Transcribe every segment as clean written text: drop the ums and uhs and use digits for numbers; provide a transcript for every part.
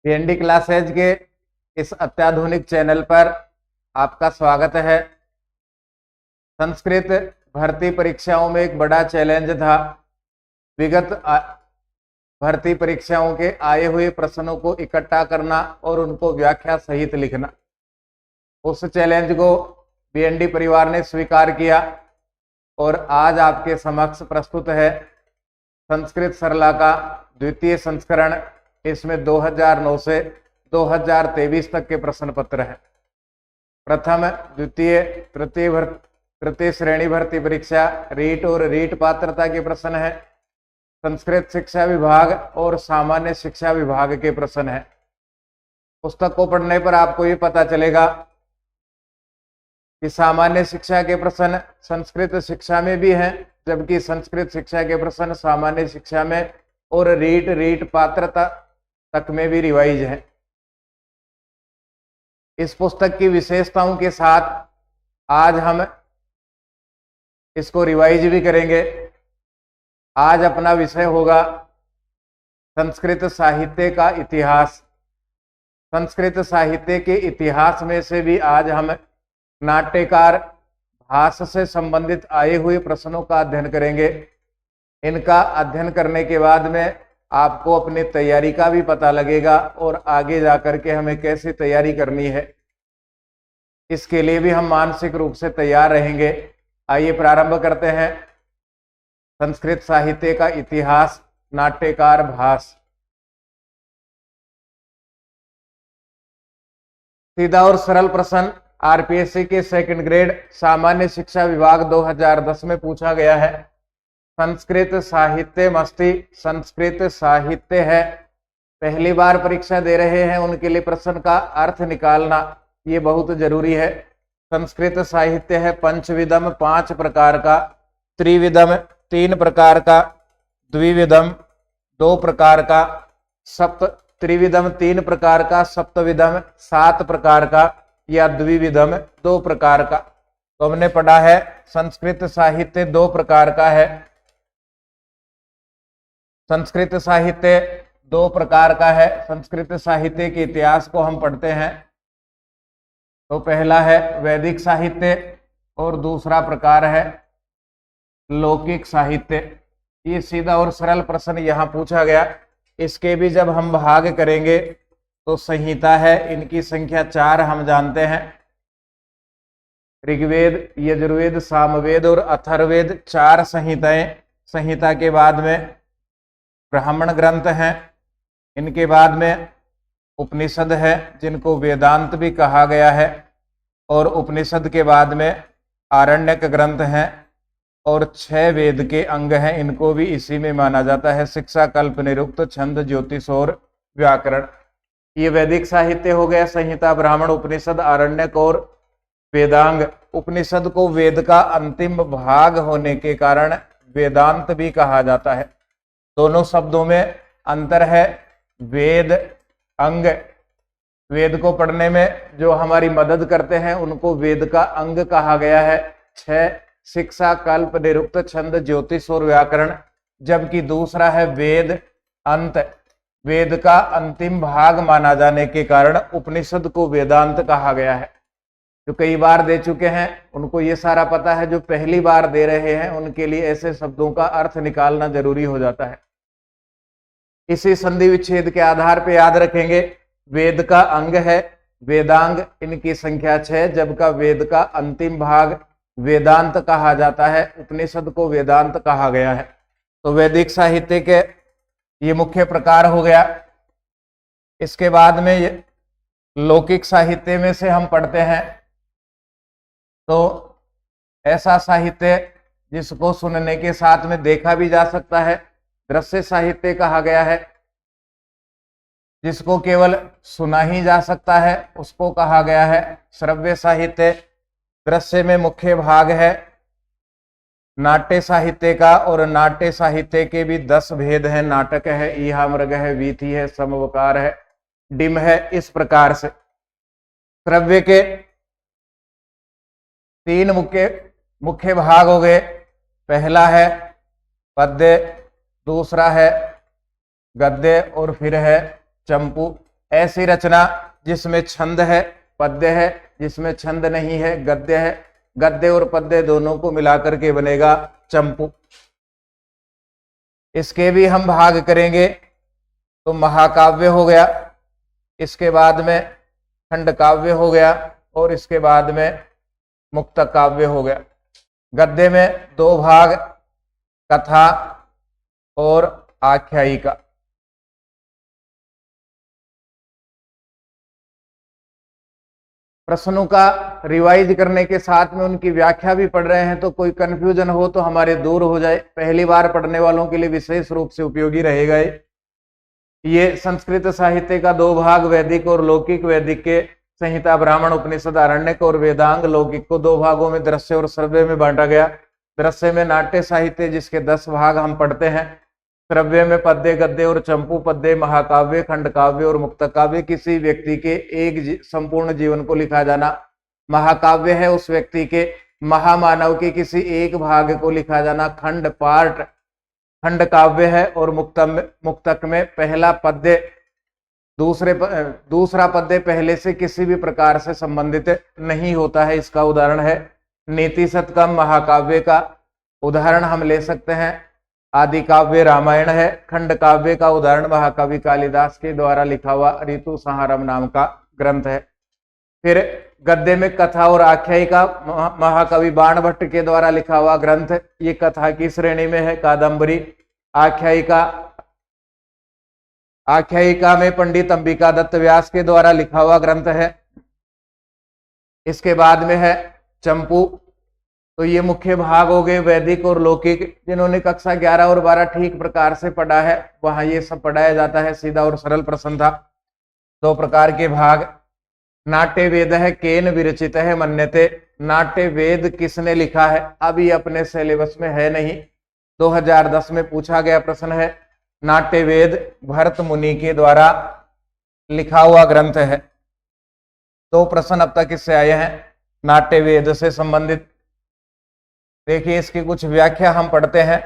PND classes के इस अत्याधुनिक चैनल पर आपका स्वागत है। संस्कृत भर्ती परीक्षाओं में एक बड़ा चैलेंज था विगत भर्ती परीक्षाओं के आए हुए प्रश्नों को इकट्ठा करना और उनको व्याख्या सहित लिखना। उस चैलेंज को पीएनडी परिवार ने स्वीकार किया और आज आपके समक्ष प्रस्तुत है संस्कृत सरला का द्वितीय संस्करण। इसमें 2009 से 2023 तक के प्रश्न पत्र हैं। प्रथम, द्वितीय, तृतीय श्रेणी भर्ती परीक्षा रीट और रीट पात्रता के प्रश्न है। संस्कृत शिक्षा विभाग और सामान्य शिक्षा विभाग के प्रश्न है। पुस्तक को पढ़ने पर आपको ये पता चलेगा कि सामान्य शिक्षा के प्रश्न संस्कृत शिक्षा में भी हैं, जबकि संस्कृत शिक्षा के प्रश्न सामान्य शिक्षा में और रीट पात्रता तक में भी रिवाइज है। इस पुस्तक की विशेषताओं के साथ आज हम इसको रिवाइज भी करेंगे। आज अपना विषय होगा संस्कृत साहित्य का इतिहास। संस्कृत साहित्य के इतिहास में से भी आज हम नाट्यकार भास से संबंधित आए हुए प्रश्नों का अध्ययन करेंगे। इनका अध्ययन करने के बाद में आपको अपनी तैयारी का भी पता लगेगा और आगे जाकर के हमें कैसी तैयारी करनी है, इसके लिए भी हम मानसिक रूप से तैयार रहेंगे। आइए प्रारंभ करते हैं। संस्कृत साहित्य का इतिहास, नाट्यकार भास। सीधा और सरल प्रश्न आरपीएससी के सेकंड ग्रेड सामान्य शिक्षा विभाग 2010 में पूछा गया है। संस्कृत साहित्य मस्ती, संस्कृत साहित्य है। पहली बार परीक्षा दे रहे हैं उनके लिए प्रश्न का अर्थ निकालना ये बहुत जरूरी है। संस्कृत साहित्य है पंचविधम 5 प्रकार का, त्रिविधम 3 प्रकार का, द्विविधम 2 प्रकार का, त्रिविधम 3 प्रकार का, सप्तविधम 7 प्रकार का या द्विविधम 2 प्रकार का। तो हमने पढ़ा है संस्कृत साहित्य 2 प्रकार का है। संस्कृत साहित्य 2 प्रकार का है। संस्कृत साहित्य के इतिहास को हम पढ़ते हैं तो पहला है वैदिक साहित्य और दूसरा प्रकार है लौकिक साहित्य। ये सीधा और सरल प्रश्न यहाँ पूछा गया। इसके भी जब हम भाग करेंगे तो संहिता है, इनकी संख्या 4 हम जानते हैं। ऋग्वेद, यजुर्वेद, सामवेद और अथर्ववेद 4 संहिताएं। संहिता के बाद में ब्राह्मण ग्रंथ हैं। इनके बाद में उपनिषद है जिनको वेदांत भी कहा गया है, और उपनिषद के बाद में आरण्यक ग्रंथ हैं और 6 वेद के अंग हैं। इनको भी इसी में माना जाता है। शिक्षा, कल्प, निरुक्त, छंद, ज्योतिष और व्याकरण। ये वैदिक साहित्य हो गया। संहिता, ब्राह्मण, उपनिषद, आरण्यक और वेदांग। उपनिषद को वेद का अंतिम भाग होने के कारण वेदांत भी कहा जाता है। दोनों शब्दों में अंतर है। वेद अंग, वेद को पढ़ने में जो हमारी मदद करते हैं उनको वेद का अंग कहा गया है। 6 शिक्षा, कल्प, निरुक्त, छंद, ज्योतिष और व्याकरण। जबकि दूसरा है वेद अंत। वेद का अंतिम भाग माना जाने के कारण उपनिषद को वेदांत कहा गया है। जो कई बार दे चुके हैं उनको ये सारा पता है। जो पहली बार दे रहे हैं उनके लिए ऐसे शब्दों का अर्थ निकालना जरूरी हो जाता है। इसी संधि विच्छेद के आधार पर याद रखेंगे। वेद का अंग है वेदांग, इनकी संख्या 6, जबकि वेद का अंतिम भाग वेदांत कहा जाता है। उपनिषद को वेदांत कहा गया है। तो वैदिक साहित्य के ये मुख्य प्रकार हो गया। इसके बाद में ये लौकिक साहित्य में से हम पढ़ते हैं तो ऐसा साहित्य जिसको सुनने के साथ में देखा भी जा सकता है, दृश्य साहित्य कहा गया है। जिसको केवल सुना ही जा सकता है उसको कहा गया है श्रव्य साहित्य। दृश्य में मुख्य भाग है नाट्य साहित्य का, और नाट्य साहित्य के भी 10 भेद हैं। नाटक है, ईहा मृग है, वीथी है, समवकार है, डिम है। इस प्रकार से श्रव्य के 3 मुख्य भाग हो गए। पहला है पद्य, दूसरा है गद्य और फिर है चंपू। ऐसी रचना जिसमें छंद है, पद्य है, जिसमें छंद नहीं है, गद्य है। गद्य और पद्य दोनों को मिलाकर के बनेगा चंपू। इसके भी हम भाग करेंगे तो महाकाव्य हो गया, इसके बाद में खंड काव्य हो गया और इसके बाद में मुक्तक काव्य हो गया। गद्य में दो भाग, कथा और आख्यायिका। प्रश्नों का रिवाइज करने के साथ में उनकी व्याख्या भी पढ़ रहे हैं, तो कोई कंफ्यूजन हो तो हमारे दूर हो जाए। पहली बार पढ़ने वालों के लिए विशेष रूप से उपयोगी रहेगा। ये संस्कृत साहित्य का दो भाग, वैदिक और लौकिक। वैदिक के संहिता, ब्राह्मण, उपनिषद, आरण्यक और वेदांग। लौकिक को दो भागों में, दृश्य और श्रव्य में बांटा गया। दृश्य में नाट्य साहित्य जिसके 10 भाग हम पढ़ते हैं। श्रव्य में पद्य, गद्य और चंपू। पद्य, महाकाव्य, खंड काव्य और मुक्तक काव्य। किसी व्यक्ति के एक संपूर्ण जीवन को लिखा जाना। महाकाव्य है उस व्यक्ति के, महामानव के किसी एक भाग को लिखा जाना, खंड पार्ट। खंड काव्य है और मुक्तक में पहला पद्य दूसरा पद्य पहले से किसी भी प्रकार से संबंधित नहीं होता है। इसका उदाहरण है नीति शतकम। महाकाव्य का उदाहरण हम ले सकते हैं आदि काव्य रामायण है। खंड काव्य का उदाहरण महाकवि कालिदास के द्वारा लिखा हुआ ऋतु संहारम नाम का ग्रंथ है। फिर गद्य में कथा और आख्यायिका, महाकवि बाणभट्ट के द्वारा लिखा हुआ ग्रंथ, ये कथा की श्रेणी में है। कादंबरी। आख्यायिका में पंडित अंबिका दत्त व्यास के द्वारा लिखा हुआ ग्रंथ है। इसके बाद में है चंपू। तो ये मुख्य भाग हो गए वैदिक और लौकिक। जिन्होंने कक्षा 11 और 12 ठीक प्रकार से पढ़ा है वहां ये सब पढ़ाया जाता है, सीधा और सरल प्रश्न था। 2 प्रकार के भाग। नाट्य वेद है, केन विरचित है मन्यते। नाट्य वेद किसने लिखा है? अभी अपने सिलेबस में है नहीं, 2010 में पूछा गया प्रश्न है। नाट्य वेद भरत मुनि के द्वारा लिखा हुआ ग्रंथ है। 2 प्रश्न अब तक इससे आए हैं नाट्य वेद से संबंधित। देखिए इसकी कुछ व्याख्या हम पढ़ते हैं।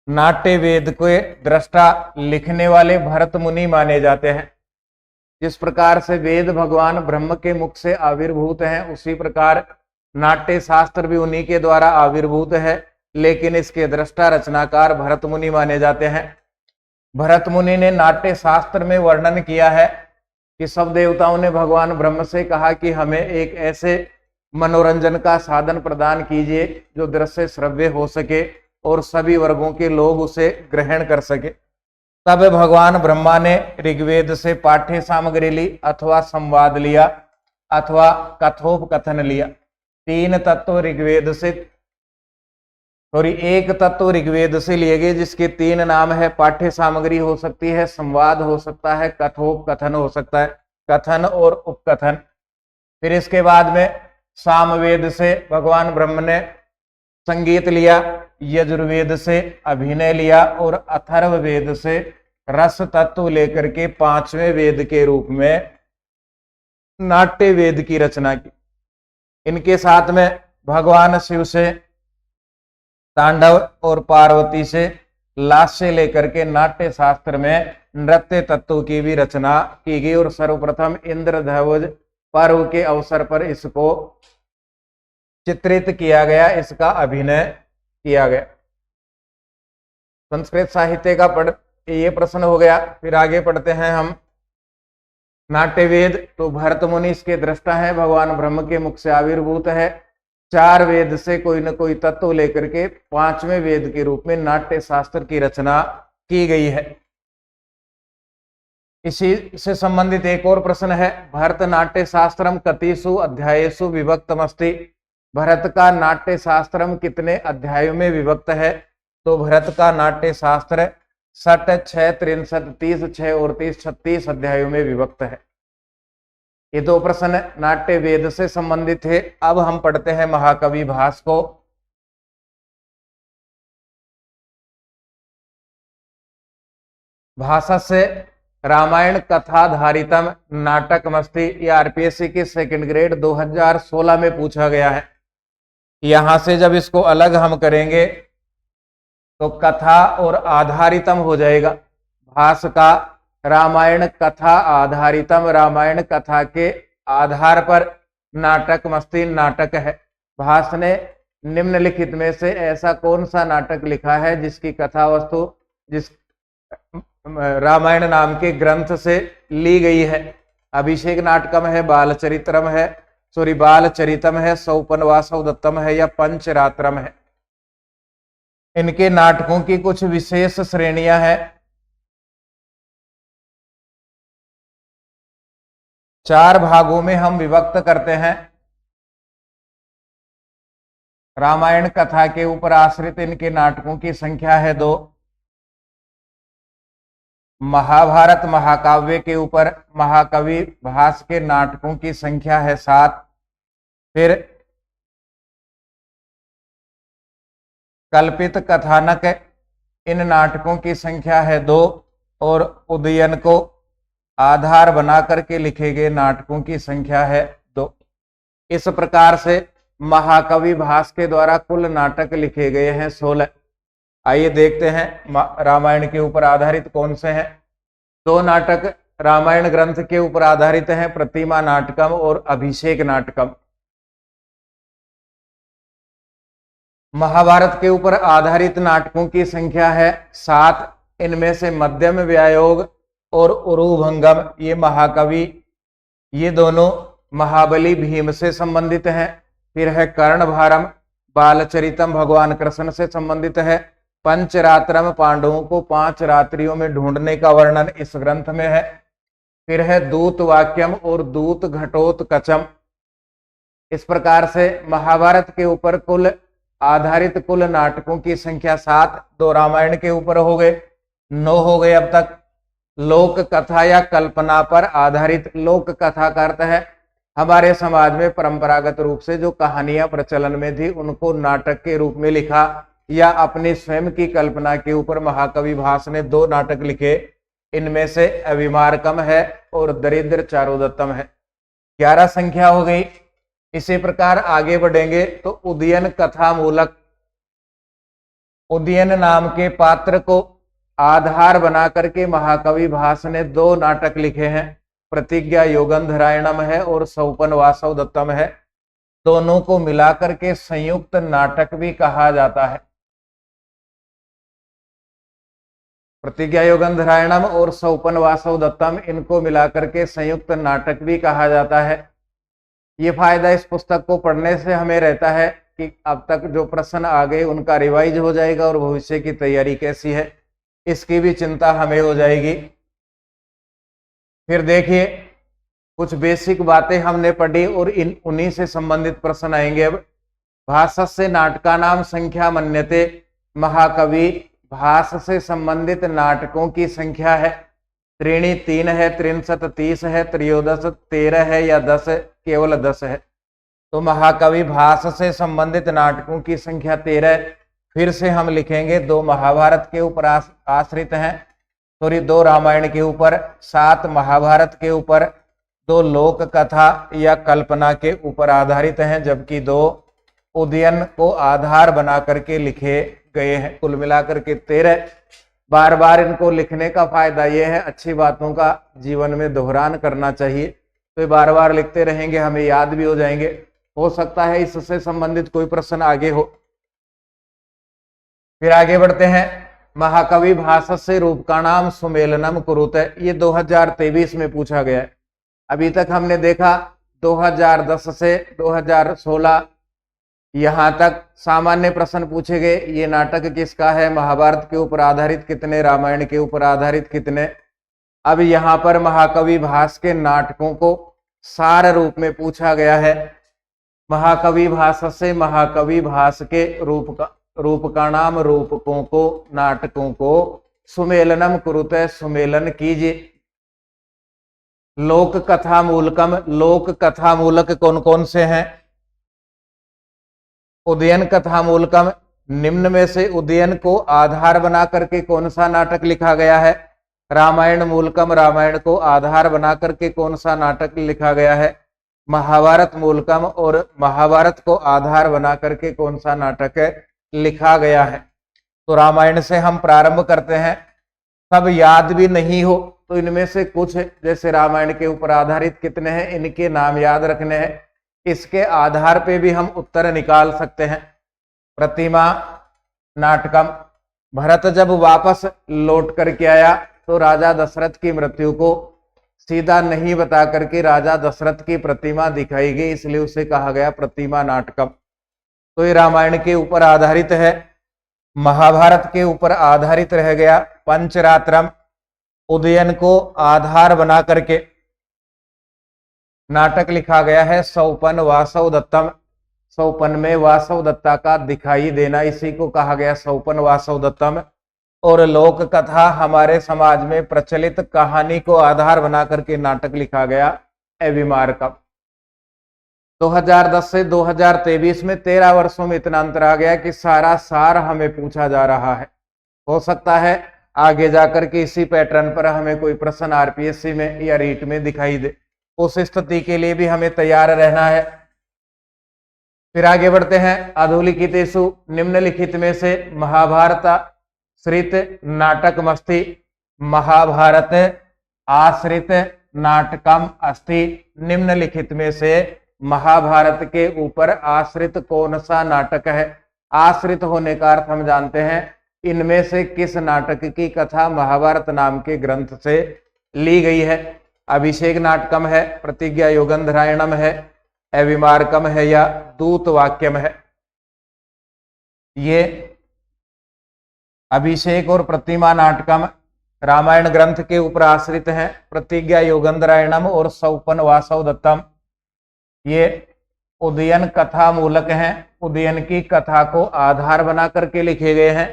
नाट्य वेद के दृष्टा लिखने वाले भरत मुनि माने जाते हैं। जिस प्रकार से वेद भगवान ब्रह्म के मुख से आविर्भूत हैं, उसी प्रकार नाट्य शास्त्र भी उन्हीं के द्वारा आविर्भूत है, लेकिन इसके दृष्टा रचनाकार भरत मुनि माने जाते हैं। भरत मुनि ने नाट्य शास्त्र में वर्णन किया है कि सब देवताओं ने भगवान ब्रह्म से कहा कि हमें एक ऐसे मनोरंजन का साधन प्रदान कीजिए जो दृश्य श्रव्य हो सके और सभी वर्गों के लोग उसे ग्रहण कर सके। तब भगवान ब्रह्मा ने ऋग्वेद से पाठ्य सामग्री ली, अथवा संवाद लिया, अथवा कथोपकथन लिया। 3 तत्व ऋग्वेद से, सॉरी 1 तत्व ऋग्वेद से लिए गए, जिसके 3 नाम है। पाठ्य सामग्री हो सकती है, संवाद हो सकता है, कथोपकथन हो सकता है, कथन और उपकथन। फिर इसके बाद में सामवेद से भगवान ब्रह्म ने संगीत लिया, यजुर्वेद से अभिनय लिया और अथर्ववेद से रस तत्व लेकर के 5वें वेद के रूप में नाट्य वेद की रचना की। इनके साथ में भगवान शिव से तांडव और पार्वती से लास्य लेकर के नाट्य शास्त्र में नृत्य तत्व की भी रचना की गई और सर्वप्रथम इंद्रध्वज पर्व के अवसर पर इसको चित्रित किया गया, इसका अभिनय किया गया। संस्कृत साहित्य का ये प्रश्न हो गया। फिर आगे पढ़ते हैं हम नाट्य वेद। तो भरत मुनि इसके दृष्टा है, भगवान ब्रह्म के मुख से आविर्भूत है। 4 वेद से कोई न कोई तत्व लेकर के 5वें वेद के रूप में नाट्य शास्त्र की रचना की गई है। इसी से संबंधित एक और प्रश्न है, भरत नाट्य शास्त्रम कतिषु अध्यायेषु विभक्तमस्ति। भरत का नाट्य शास्त्रम कितने अध्यायों में विभक्त है? तो भरत का नाट्य शास्त्र 60, 6, 63, 30, 6 और 30, 36 अध्यायों में विभक्त है। ये 2 प्रश्न नाट्य वेद से संबंधित है। अब हम पढ़ते हैं महाकवि भास को। भाषा से रामायण कथाधारितम नाटकमस्ति, ये आरपीएससी के 2nd ग्रेड 2016 में पूछा गया है। यहां से जब इसको अलग हम करेंगे तो कथा और आधारितम हो जाएगा। भास का रामायण कथा आधारितम, रामायण कथा के आधार पर नाटक मस्ती नाटक है। भास ने निम्नलिखित में से ऐसा कौन सा नाटक लिखा है जिसकी कथा वस्तु जिस रामायण नाम के ग्रंथ से ली गई है? अभिषेक नाटकम है, बालचरित्रम है, बालचरितम है, सौपनवासव दत्तम है या पंचरात्रम है? इनके नाटकों की कुछ विशेष श्रेणियां हैं। 4 भागों में हम विभक्त करते हैं। रामायण कथा के ऊपर आश्रित इनके नाटकों की संख्या है 2। महाभारत महाकाव्य के ऊपर महाकवि भास के नाटकों की संख्या है 7। फिर कल्पित कथानक इन नाटकों की संख्या है 2 और उदयन को आधार बना करके लिखे गए नाटकों की संख्या है 2। इस प्रकार से महाकवि भास के द्वारा कुल नाटक लिखे गए हैं 16। आइए देखते हैं रामायण के ऊपर आधारित कौन से हैं। 2 नाटक रामायण ग्रंथ के ऊपर आधारित हैं, प्रतिमा नाटकम और अभिषेक नाटकम। महाभारत के ऊपर आधारित नाटकों की संख्या है 7। इनमें से मध्यम व्यायोग और उरुभंगम ये महाकवि, ये दोनों महाबली भीम से संबंधित हैं। फिर है कर्णभारम, बालचरितम भगवान कृष्ण से संबंधित है। पंचरात्रम, पांडवों को 5 रात्रियों में ढूंढने का वर्णन इस ग्रंथ में है। फिर है दूत वाक्यम और दूत घटोत्कचम। इस प्रकार से महाभारत के ऊपर कुल आधारित कुल नाटकों की संख्या 7। 2 रामायण के ऊपर हो गए, 9 हो गए अब तक। लोक कथा या कल्पना पर आधारित, लोक कथा का अर्थ है हमारे समाज में परंपरागत रूप से जो कहानियां प्रचलन में थी उनको नाटक के रूप में लिखा, या अपनी स्वयं की कल्पना के ऊपर महाकवि भास ने 2 नाटक लिखे। इनमें से अविमारकम है और दरिद्र चारुदत्तम है। 11 संख्या हो गई। इसी प्रकार आगे बढ़ेंगे तो उदयन कथा मूलक, उदयन नाम के पात्र को आधार बना करके महाकवि भास ने 2 नाटक लिखे हैं। प्रतिज्ञा योगंधरायणम है और सौपन वासव दत्तम है। दोनों को मिलाकर के संयुक्त नाटक भी कहा जाता है। प्रतिज्ञा योगंधरायणम और सौपन वासव दत्तम, इनको मिलाकर के संयुक्त नाटक भी कहा जाता है। ये फायदा इस पुस्तक को पढ़ने से हमें रहता है कि अब तक जो प्रश्न आ गए उनका रिवाइज हो जाएगा और भविष्य की तैयारी कैसी है इसकी भी चिंता हमें हो जाएगी। फिर देखिए कुछ बेसिक बातें हमने पढ़ी और उन्हीं से संबंधित प्रश्न आएंगे। अब भासस्य नाटका नाम संख्या मन्यते, महाकवि भास से संबंधित नाटकों की संख्या है। त्रीणी 3 है, त्रिंशत 30 है, त्रयोदश 13 है या 10 केवल 10 है। तो महाकवि भास से संबंधित नाटकों की संख्या 13। फिर से हम लिखेंगे 2 महाभारत के ऊपर आश्रित हैं, 2 रामायण के ऊपर, 7 महाभारत के ऊपर, 2 लोक कथा या कल्पना के ऊपर आधारित हैं, जबकि 2 उदयन को आधार बना करके लिखे गए हैं। कुल मिलाकर के 13। बार बार इनको लिखने का फायदा यह है, अच्छी बातों का जीवन में दोहरान करना चाहिए, तो ये बार बार लिखते रहेंगे, हमें याद भी हो जाएंगे। हो सकता है इससे संबंधित कोई प्रश्न आगे हो। फिर आगे बढ़ते हैं। महाकवि भासस्य रूपकाणाम सुमेलनम कुरुते, ये 2023 में पूछा गया है। अभी तक हमने देखा 2010 से 2016 यहां तक सामान्य प्रश्न पूछे गए। ये नाटक किसका है, महाभारत के ऊपर आधारित कितने, रामायण के ऊपर आधारित कितने। अब यहाँ पर महाकवि भास के नाटकों को सार रूप में पूछा गया है। महाकवि भास से महाकवि भास के रूप का नाम रूपकों को, नाटकों को सुमेलनम कुरुते, सुमेलन कीजिए। लोक कथा मूलकम, लोक कथा मूलक कौन कौन से हैं। उदयन कथा मूलकम, निम्न में से उदयन को आधार बना करके कौन सा नाटक लिखा गया है। रामायण मूलकम, रामायण को आधार बना करके कौन सा नाटक लिखा गया है। महाभारत मूलकम, और महाभारत को आधार बना करके कौन सा नाटक लिखा गया है। तो रामायण से हम प्रारंभ करते हैं। सब याद भी नहीं हो तो इनमें से कुछ जैसे रामायण के ऊपर आधारित कितने हैं, इनके नाम याद रखने हैं। इसके आधार पे भी हम उत्तर निकाल सकते हैं। प्रतिमा नाटकम। भरत जब वापस लौट करके आया तो राजा दशरथ की मृत्यु को सीधा नहीं बता करके राजा दशरथ की प्रतिमा दिखाई गई, इसलिए उसे कहा गया प्रतिमा नाटकम। तो ये रामायण के ऊपर आधारित है। महाभारत के ऊपर आधारित रह गया पंचरात्रम। उदयन को आधार बना करके नाटक लिखा गया है सौपन वासव दत्तम। सौपन में वासव दत्ता का दिखाई देना, इसी को कहा गया सौपन वासव दत्तम। और लोक कथा हमारे समाज में प्रचलित कहानी को आधार बना करके नाटक लिखा गया अविमार्कम। 2010 से 2023 में 13 वर्षों में इतना अंतर आ गया कि सारा सार हमें पूछा जा रहा है। हो सकता है आगे जाकर के इसी पैटर्न पर हमें कोई प्रश्न आरपीएससी में या रीट में दिखाई दे, उस स्थिति के लिए भी हमें तैयार रहना है। फिर आगे बढ़ते हैं। अधोलिखितेषु निम्नलिखित में से महाभारत श्रित नाटकमस्ति। महाभारत आश्रित नाटकम अस्ति। निम्नलिखित में से महाभारत के ऊपर आश्रित कौन सा नाटक है? आश्रित होने का अर्थ हम जानते हैं, इनमें से किस नाटक की कथा महाभारत नाम के ग्रंथ से ली गई है? अभिषेक नाटकम है, प्रतिज्ञा योगंधरायणम है, अविमार्कम है या दूत वाक्यम है? ये अभिषेक और प्रतिमा नाटकम रामायण ग्रंथ के ऊपर आश्रित हैं। प्रतिज्ञा योगंधरायणम और सौपन वासव दत्तम ये उदयन कथा मूलक हैं, उदयन की कथा को आधार बना करके लिखे गए हैं।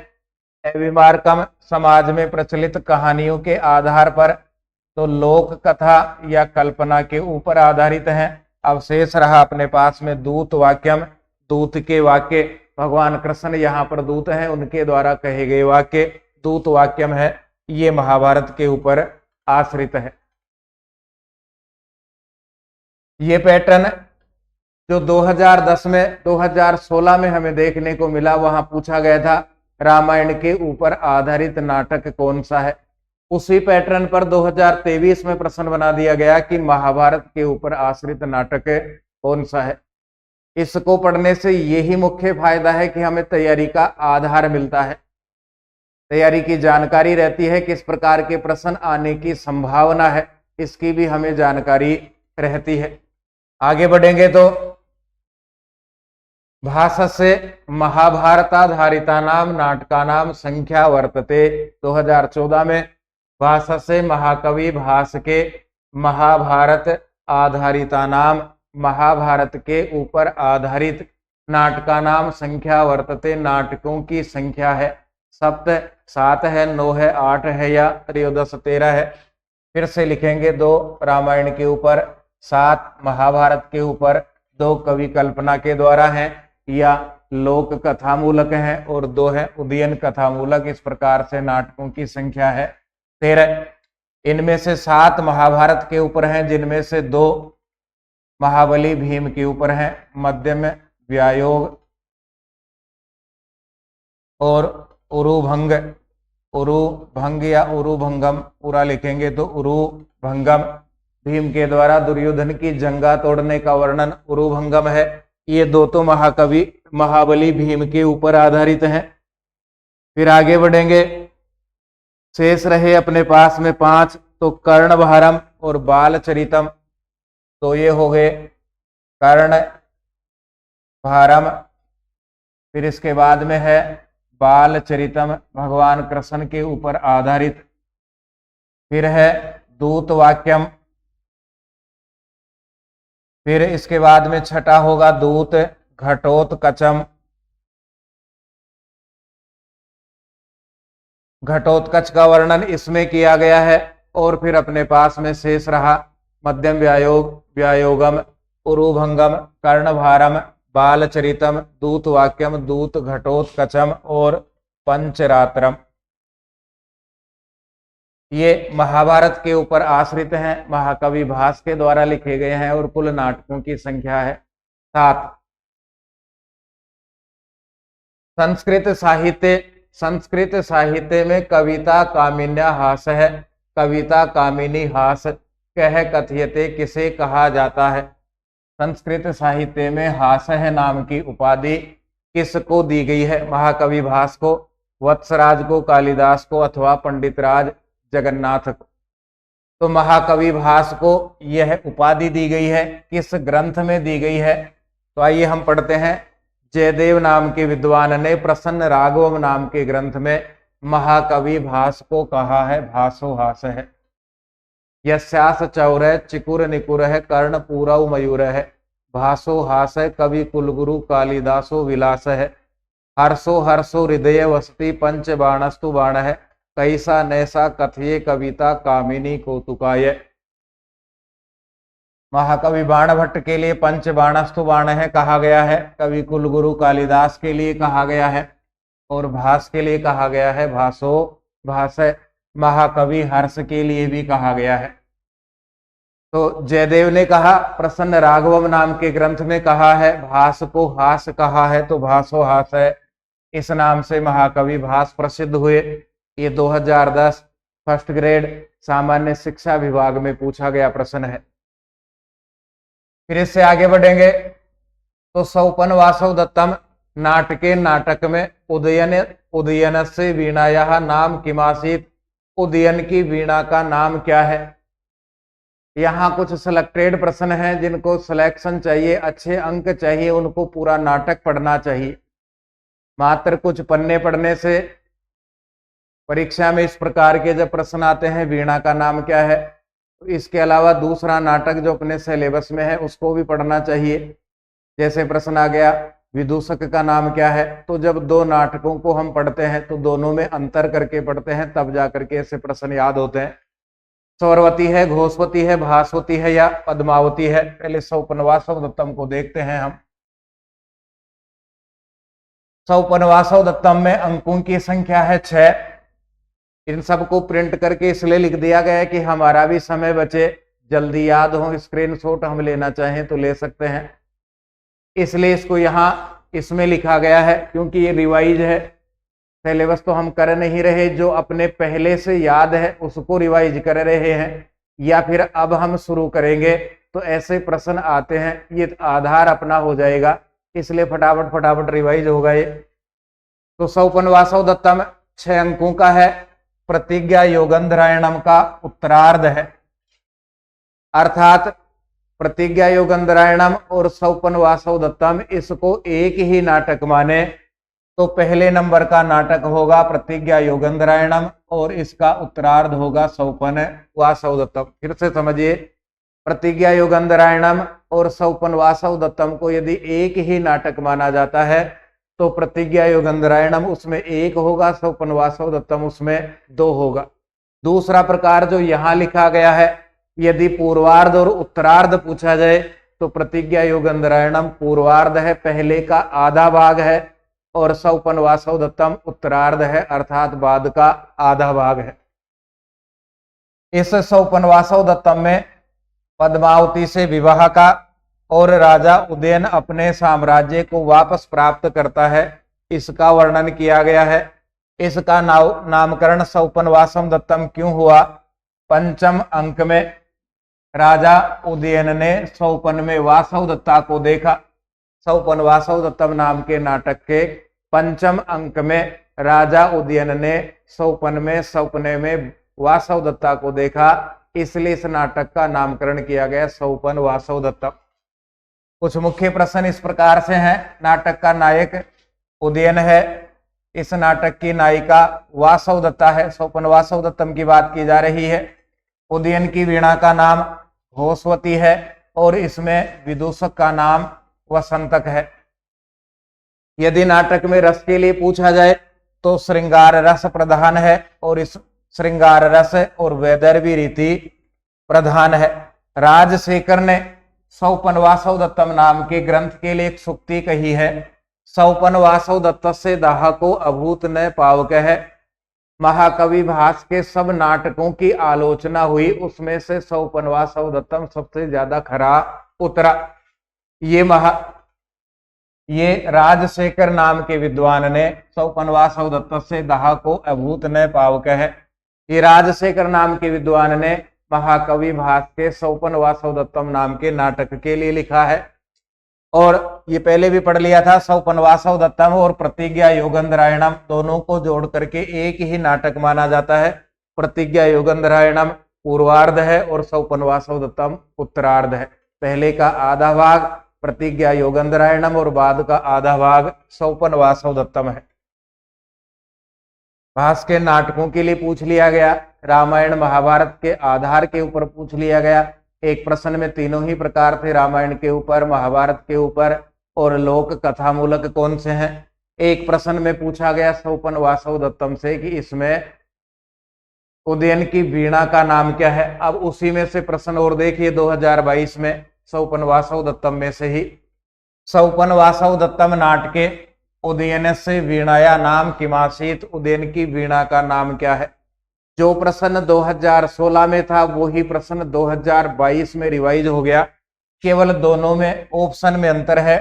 अविमार्कम समाज में प्रचलित कहानियों के आधार पर, तो लोक कथा या कल्पना के ऊपर आधारित हैं। अब शेष रहा अपने पास में दूत वाक्यम। दूत के वाक्य, भगवान कृष्ण यहाँ पर दूत हैं, उनके द्वारा कहे गए वाक्य दूत वाक्यम है। ये महाभारत के ऊपर आश्रित है। ये पैटर्न जो 2010 में 2016 में हमें देखने को मिला, वहां पूछा गया था रामायण के ऊपर आधारित नाटक कौन सा है। उसी पैटर्न पर 2023 में प्रश्न बना दिया गया कि महाभारत के ऊपर आश्रित नाटक कौन सा है। इसको पढ़ने से यही मुख्य फायदा है कि हमें तैयारी का आधार मिलता है, तैयारी की जानकारी रहती है, किस प्रकार के प्रश्न आने की संभावना है, इसकी भी हमें जानकारी रहती है। आगे बढ़ेंगे तो भाषा से महाभारताधारिता नाम नाटका नाम संख्या वर्तते। 2014 में भाषा से महाकवि भास के महाभारत आधारिता नाम, महाभारत के ऊपर आधारित नाटका नाम संख्या वर्तते, नाटकों की संख्या है सप्त, 7 है, 9 है, 8 है या त्रयोदश 13 है। फिर से लिखेंगे 2 रामायण के ऊपर, 7 महाभारत के ऊपर, 2 कवि कल्पना के द्वारा हैं या लोक कथा मूलक हैं और 2 है उदयन कथा मूलक। इस प्रकार से नाटकों की संख्या है 13। इनमें से 7 महाभारत के ऊपर हैं, जिनमें से 2 महाबली भीम के ऊपर हैं, मध्यम व्यायोग और उरुभंग। उरुभंग या उरुभंगम पूरा लिखेंगे तो उरुभंगम। भीम के द्वारा दुर्योधन की जंगा तोड़ने का वर्णन उरुभंगम है। ये 2 तो महाकवि महाबली भीम के ऊपर आधारित हैं। फिर आगे बढ़ेंगे। शेष रहे अपने पास में 5, तो कर्णभारम और बालचरितम। तो ये हो गए कर्ण भारम। फिर इसके बाद में है बालचरितम, भगवान कृष्ण के ऊपर आधारित। फिर है दूत वाक्यम। फिर इसके बाद में छठा होगा दूत घटोत्कचम। घटोत्कच का वर्णन इसमें किया गया है। और फिर अपने पास में शेष रहा मध्यम व्यायोग, व्यायोगम, उरुभंगम, कर्णभारम, बालचरितम, दूत वाक्यम, दूत घटोत्कचम और पंचरात्रम। ये महाभारत के ऊपर आश्रित हैं, महाकवि भास के द्वारा लिखे गए हैं और कुल नाटकों की संख्या है 7। संस्कृत साहित्य में कविता कामिन्या हास है। कविता कामिनी हास कह कथयते किसे कहा जाता है। संस्कृत साहित्य में हास्य नाम की उपाधि किसको दी गई है? महाकवि भास को, वत्सराज को, कालिदास को अथवा पंडित राज जगन्नाथ को। तो महाकवि भास को यह उपाधि दी गई है, किस ग्रंथ में दी गई है? तो आइए हम पढ़ते हैं। जयदेव नाम के विद्वान ने प्रसन्न राघवम नाम के ग्रंथ में महाकवि भास को कहा है भासो हास है। यस्यास चौर चिकुर निकुर है कर्ण पूरव मयूर है। भासो हास है कवि कुलगुरु कालिदासो विलास है। हर्षो हर्षो हृदय वसती पंच बाणस्तु बाण है। कैसा नैसा कथये कविता कामिनी कौतुकाय। महाकवि बाण भट्ट के लिए पंच बाणस्तु बाण है कहा गया है, कवि कुलगुरु कालिदास के लिए कहा गया है, और भास के लिए कहा गया है भासो भास है। महाकवि हर्ष के लिए भी कहा गया है। तो जयदेव ने कहा, प्रसन्न राघवम नाम के ग्रंथ में कहा है, भास को हास कहा है तो भासो हास है। इस नाम से महाकवि भास प्रसिद्ध हुए। ये 2010 फर्स्ट ग्रेड सामान्य शिक्षा विभाग में पूछा गया प्रश्न है। फिर इससे आगे बढ़ेंगे तो सौपन वासव दत्तम नाटके नाटक में उदयन से वीणाया नाम किमासीत। उदयन की वीणा का नाम क्या है? यहाँ कुछ सिलेक्टेड प्रश्न हैं जिनको सिलेक्शन चाहिए, अच्छे अंक चाहिए, उनको पूरा नाटक पढ़ना चाहिए। मात्र कुछ पन्ने पढ़ने से परीक्षा में इस प्रकार के जब प्रश्न आते हैं वीणा का नाम क्या है, तो इसके अलावा दूसरा नाटक जो अपने सिलेबस में है उसको भी पढ़ना चाहिए। जैसे प्रश्न आ गया विदूषक का नाम क्या है, तो जब दो नाटकों को हम पढ़ते हैं तो दोनों में अंतर करके पढ़ते हैं, तब जाकर के ऐसे प्रश्न याद होते हैं। स्वरवती है, घोषवती है, भास्वती है या पद्मावती है? पहले सौपनवासव दत्तम को देखते हैं हम। सौपनवासव दत्तम में अंकों की संख्या है 6। इन सबको प्रिंट करके इसलिए लिख दिया गया है कि हमारा भी समय बचे, जल्दी याद हो, स्क्रीनशॉट हम लेना चाहें तो ले सकते हैं, इसलिए इसको यहाँ इसमें लिखा गया है। क्योंकि ये रिवाइज है, सिलेबस तो हम कर नहीं रहे, जो अपने पहले से याद है उसको रिवाइज कर रहे हैं, या फिर अब हम शुरू करेंगे तो ऐसे प्रश्न आते हैं, ये आधार अपना हो जाएगा, इसलिए फटाफट फटाफट रिवाइज होगा ये। तो सौपनवासव दत्तम 6 अंकों का है, प्रतिज्ञा योगंधरायणम का उत्तरार्ध है। अर्थात प्रतिज्ञा योगंधरायणम और सौपनवासव दत्तम इसको एक ही नाटक माने तो पहले नंबर का नाटक होगा प्रतिज्ञा योगंधरायणम और इसका उत्तरार्ध होगा सौपनवासव दत्तम। फिर से समझिए, प्रतिज्ञा योगंधरायणम और सौपनवासव दत्तम को यदि एक ही नाटक माना जाता है तो प्रतिज्ञा योगंधरायणम उसमें 1 होगा, सौपनवासव दत्तम उसमें 2 होगा। दूसरा प्रकार जो यहाँ लिखा गया है, यदि पूर्वार्ध और उत्तरार्ध पूछा जाए तो प्रतिज्ञा योगंधरायणम पूर्वार्ध है, पहले का आधा भाग है, और सौपनवासव दत्तम उत्तरार्ध है, अर्थात बाद का आधा भाग है। इस सौपनवासव दत्तम में पद्मावती से विवाह का और राजा उदयन अपने साम्राज्य को वापस प्राप्त करता है, इसका वर्णन किया गया है। इसका नामकरण सौपनवासव दत्तम क्यों हुआ? पंचम अंक में राजा उदयन ने सौपन में वासव दत्ता को देखा। सौपनवासव दत्तम नाम के नाटक के पंचम अंक में राजा उदयन ने सौपन में सपने में वासव दत्ता को देखा, इसलिए इस नाटक का नामकरण किया गया सौपन वासव दत्तम। कुछ मुख्य प्रश्न इस प्रकार से हैं। नाटक का नायक उदयन है, इस नाटक की नायिका वासव दत्ता है, सौपन वासव दत्तम की बात की जा रही है। उदयन की वीणा का नाम घोषवती है और इसमें विदूषक का नाम वसंतक है। यदि नाटक में रस के लिए पूछा जाए तो श्रृंगार रस प्रधान है और इस श्रृंगार रस और वैदर्भी रीति प्रधान है। राजशेखर ने सौपन वासव दत्तम नाम के ग्रंथ के लिए एक सूक्ति कही है, सौपन वासव दत्त से दाहको अभूत न पावक है। महाकवि भास के सब नाटकों की आलोचना हुई, उसमें से सौपन वासव दत्तम सबसे ज्यादा खरा उतरा। ये राजशेखर नाम के विद्वान ने सौपन वासव दत्त से दाहको अभूत न पावक है, ये राजशेखर नाम के विद्वान ने महाकवि भास के सौपन वासवदत्तम नाम के नाटक के लिए लिखा है। और ये पहले भी पढ़ लिया था, सौपन वासवदत्तम और प्रतिज्ञा योगंधरायणम दोनों को जोड़ करके एक ही नाटक माना जाता है। प्रतिज्ञा योगंधरायणम पूर्वार्ध है और सौपन वासवदत्तम उत्तरार्ध है। पहले का आधा भाग प्रतिज्ञा योगंधरायणम और बाद का आधा भाग सौपन वासवदत्तम है। भास के नाटकों के लिए पूछ लिया गया, रामायण महाभारत के आधार के ऊपर पूछ लिया गया। एक प्रश्न में तीनों ही प्रकार थे, रामायण के ऊपर, महाभारत के ऊपर और लोक कथा मूलक कौन से हैं। एक प्रश्न में पूछा गया सौपन वासवदत्तम से कि इसमें उदयन की वीणा का नाम क्या है। अब उसी में से प्रश्न और देखिए 2022 में सौपन वासवदत्तम में से ही, सौपन वासवदत्तम नाटके उदयन से वीणाया नाम किमासीत, उदयन की वीणा का नाम क्या है। जो प्रश्न 2016 में था वही प्रश्न 2022 में रिवाइज हो गया, केवल दोनों में ऑप्शन में अंतर है।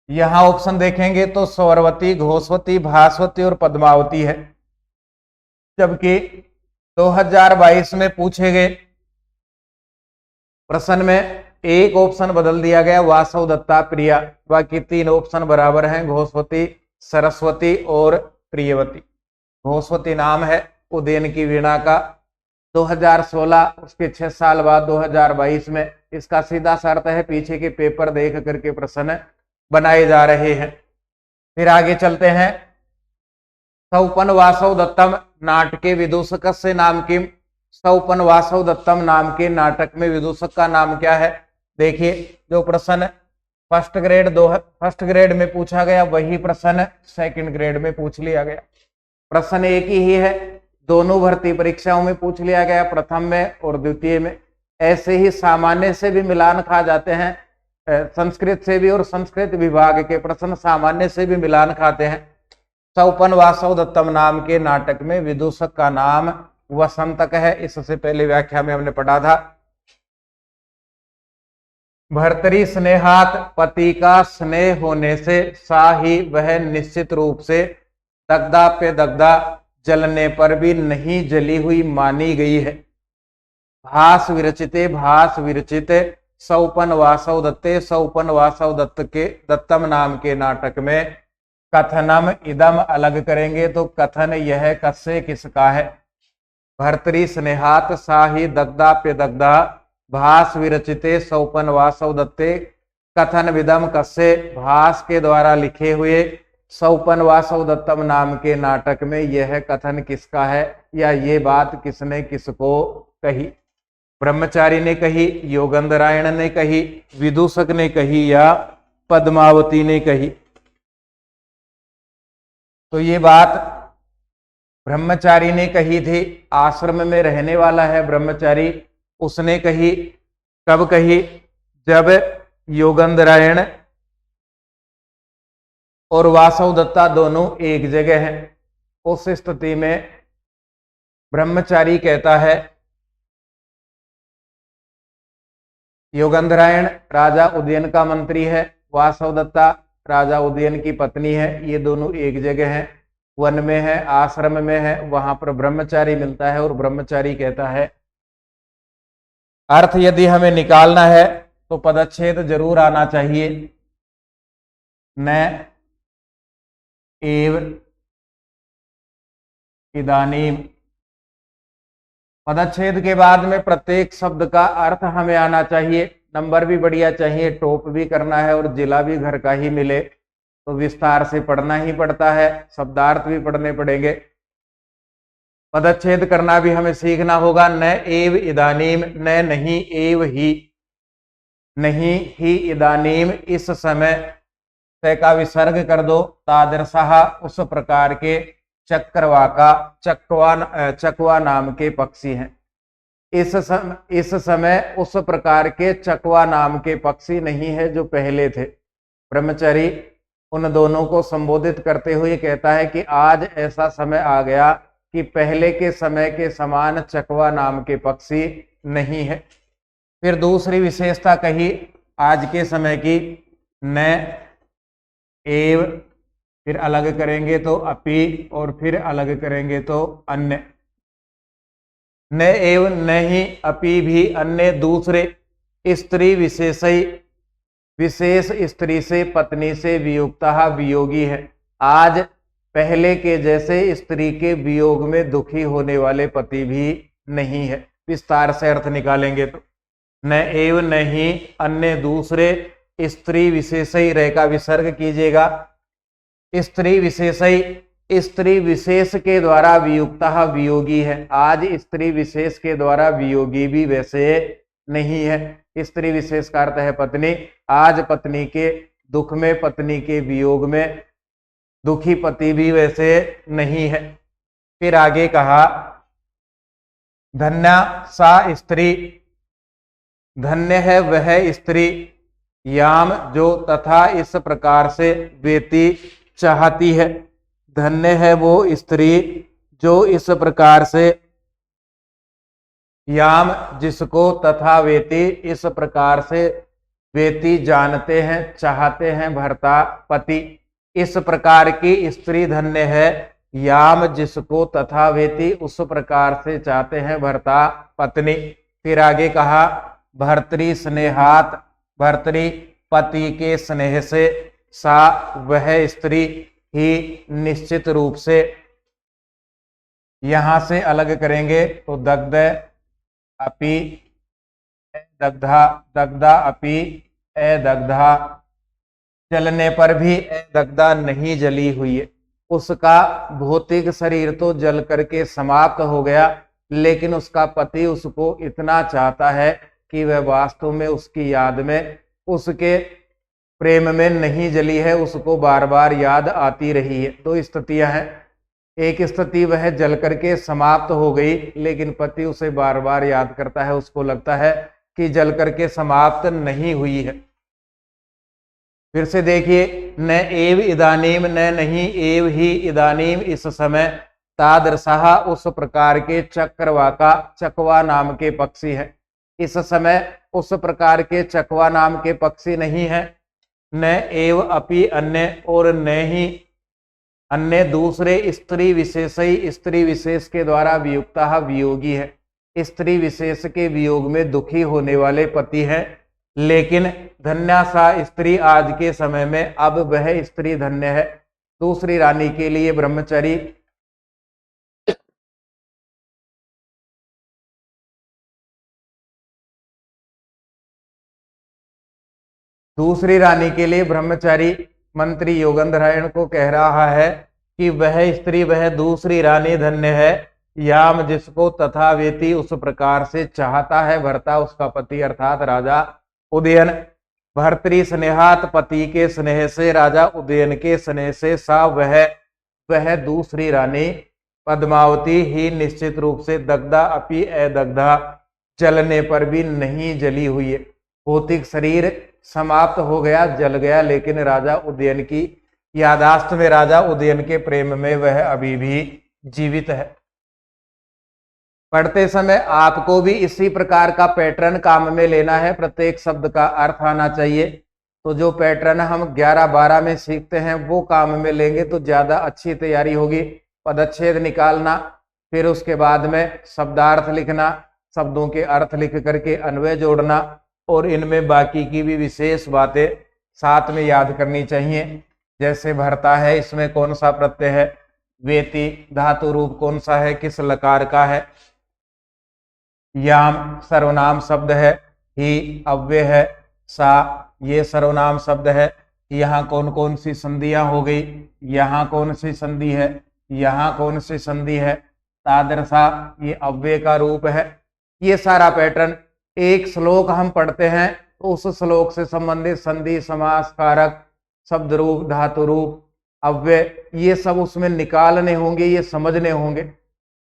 यहां ऑप्शन देखेंगे तो स्वरवती, घोषवती, भास्वती और पद्मावती है, जबकि 2022 में पूछे गए प्रश्न में एक ऑप्शन बदल दिया गया, वासवदत्ता प्रिया। बाकी तीन ऑप्शन बराबर हैं, घोषवती, सरस्वती और प्रियवती। घोषवती नाम है उदयन की वीणा का। 2016 उसके 6 साल बाद 2022 में इसका सीधा सा अर्थ है पीछे के पेपर देख करके प्रश्न बनाए जा रहे हैं। फिर आगे चलते हैं। सौपन वासवदत्तम नाटके विदूषक से नाम किम, सौपन वासवदत्तम नाम के नाटक में विदूषक का नाम क्या है। देखिए जो प्रश्न फर्स्ट ग्रेड में पूछा गया वही प्रश्न सेकंड ग्रेड में पूछ लिया गया। प्रश्न एक ही है, दोनों भर्ती परीक्षाओं में पूछ लिया गया, प्रथम में और द्वितीय में। ऐसे ही सामान्य से भी मिलान खा जाते हैं, संस्कृत से भी, और संस्कृत विभाग के प्रश्न सामान्य से भी मिलान खाते हैं। सौपन वासवदत्तम नाम के नाटक में विदूषक का नाम वसंतक है। इससे पहले व्याख्या में हमने पढ़ा था। भर्तरी स्नेहात, पति का स्नेह होने से, सा ही वह निश्चित रूप से, दग्धा पे दग्धा, जलने पर भी नहीं जली हुई मानी गई है। भास विरचिते, भास विरचित सौपन वासवदत्ते, सौपन वासवदत्त के दत्तम नाम के नाटक में कथनम इदम अलग करेंगे तो कथन यह कस्से किसका है। भर्तरी स्नेहात, सा ही दग्धा पे दग्धा, भास विरचिते सौपन वासवदत्ते, कथन विदम कस्से, भास के द्वारा लिखे हुए सौपन वासवदत्तम नाम के नाटक में यह कथन किसका है, या ये बात किसने किसको कही। ब्रह्मचारी ने कही, योगंधरायण ने कही, विदूषक ने कही या पद्मावती ने कही। तो ये बात ब्रह्मचारी ने कही थी, आश्रम में रहने वाला है ब्रह्मचारी, उसने कही। कब कही, जब योगंधरायण और वासवदत्ता दोनों एक जगह हैं। उस स्थिति में ब्रह्मचारी कहता है, योगंधरायण राजा उदयन का मंत्री है, वासवदत्ता राजा उदयन की पत्नी है, ये दोनों एक जगह हैं, वन में है, आश्रम में है। वहां पर ब्रह्मचारी मिलता है और ब्रह्मचारी कहता है, अर्थ यदि हमें निकालना है तो पदच्छेद जरूर आना चाहिए। न एव इदानीम, पदच्छेद के बाद में प्रत्येक शब्द का अर्थ हमें आना चाहिए, नंबर भी बढ़िया चाहिए, टॉप भी करना है और जिला भी घर का ही मिले तो विस्तार से पढ़ना ही पड़ता है, शब्दार्थ भी पढ़ने पड़ेंगे। पदच्छेद करना भी हमें सीखना होगा। न एव इदानीम, न नहीं, एव ही, नहीं ही, इदानीम इस समय, तय का विसर्ग कर दो, तादरसहा उस प्रकार के, चक्रवा का, चकवा नाम के पक्षी हैं। इस समय उस प्रकार के चकवा नाम के पक्षी नहीं है जो पहले थे। ब्रह्मचारी उन दोनों को संबोधित करते हुए कहता है कि आज ऐसा समय आ गया कि पहले के समय के समान चकवा नाम के पक्षी नहीं है। फिर दूसरी विशेषता कही आज के समय की, न एव फिर अलग करेंगे तो अपि, और फिर अलग करेंगे तो अन्य। न एव न ही अपि भी अन्य दूसरे स्त्री विशेषई, विशेष स्त्री से पत्नी से वियुक्ता वियोगी है। आज पहले के जैसे स्त्री के वियोग में दुखी होने वाले पति भी नहीं है। विस्तार से अर्थ निकालेंगे तो न एव नहीं अन्य दूसरे स्त्री विशेषई, रह का विसर्ग कीजिएगा, स्त्री विशेषई स्त्री विशेष के द्वारा वियुक्ता वियोगी है। आज स्त्री विशेष के द्वारा वियोगी भी वैसे नहीं है। स्त्री विशेष का अर्थ है पत्नी। आज पत्नी के दुख में, पत्नी के वियोग में दुखी पति भी वैसे नहीं है। फिर आगे कहा धन्या सा स्त्री, धन्य है वह स्त्री, याम जो तथा इस प्रकार से वेती चाहती है। धन्य है वो स्त्री जो इस प्रकार से, याम जिसको, तथा वेती इस प्रकार से, वेती जानते हैं, चाहते हैं भर्ता पति। इस प्रकार की स्त्री धन्य है, याम जिसको, तथा वेती उस प्रकार से चाहते हैं भर्ता पत्नी। फिर आगे कहा भर्तृ स्नेहात, भर्तृ पति के स्नेह से, सा वह स्त्री ही निश्चित रूप से, यहां से अलग करेंगे तो दग्ध अपि दग्धा, दग्धा अपि अदग्धा, जलने पर भी अदग्धा नहीं जली हुई है। उसका भौतिक शरीर तो जल करके समाप्त हो गया, लेकिन उसका पति उसको इतना चाहता है कि वह वास्तव में उसकी याद में, उसके प्रेम में नहीं जली है, उसको बार बार याद आती रही है। दो स्थितियां हैं, एक स्थिति वह जल करके समाप्त हो गई, लेकिन पति उसे बार बार याद करता है, उसको लगता है कि जल करके समाप्त नहीं हुई है। फिर से देखिए न एव इदानीम, न नहीं एव ही इदानीम इस समय, तादृशा उस प्रकार के, चक्रवा का, चकवा नाम के पक्षी है। इस समय उस प्रकार के चकवा नाम के पक्षी नहीं है। न एव अपि अन्य, और न ही अन्य दूसरे स्त्री विशेषई, स्त्री विशेष के द्वारा वियुक्ता वियोगी है। स्त्री विशेष के वियोग में दुखी होने वाले पति हैं, लेकिन धन्या सा स्त्री, आज के समय में अब वह स्त्री धन्य है। दूसरी रानी के लिए ब्रह्मचारी, दूसरी रानी के लिए ब्रह्मचारी मंत्री योगंधरायण को कह रहा है कि वह स्त्री, वह दूसरी रानी धन्य है, याम जिसको तथा वेती उस प्रकार से चाहता है भरता, उसका पति अर्थात राजा उदयन। भर्तृ स्नेहात, पति के स्नेह से, राजा उदयन के स्नेह से, सा वह दूसरी रानी पद्मावती ही निश्चित रूप से, दग्धा अपि अदग्धा, जलने पर भी नहीं जली हुई है। भौतिक शरीर समाप्त हो गया, जल गया, लेकिन राजा उदयन की यादाश्त में, राजा उदयन के प्रेम में वह अभी भी जीवित है। पढ़ते समय आपको भी इसी प्रकार का पैटर्न काम में लेना है, प्रत्येक शब्द का अर्थ आना चाहिए। तो जो पैटर्न हम 11-12 में सीखते हैं वो काम में लेंगे तो ज्यादा अच्छी तैयारी होगी। पदच्छेद निकालना, फिर उसके बाद में शब्दार्थ लिखना, शब्दों के अर्थ लिख करके अन्वय जोड़ना, और इनमें बाकी की भी विशेष बातें साथ में याद करनी चाहिए। जैसे भरता है, इसमें कौन सा प्रत्यय है, वेती धातु रूप कौन सा है, किस लकार का है, याम सर्वनाम शब्द है, ही अव्यय है, सा ये सर्वनाम शब्द है। यहाँ कौन कौन सी संधियां हो गई, यहाँ कौन सी संधि है, यहाँ कौन सी संधि है, तादृशा ये अव्यय का रूप है। ये सारा पैटर्न, एक श्लोक हम पढ़ते हैं तो उस श्लोक से संबंधित संधि, समास, कारक, शब्द रूप, धातु रूप, अव्यय, ये सब उसमें निकालने होंगे, ये समझने होंगे।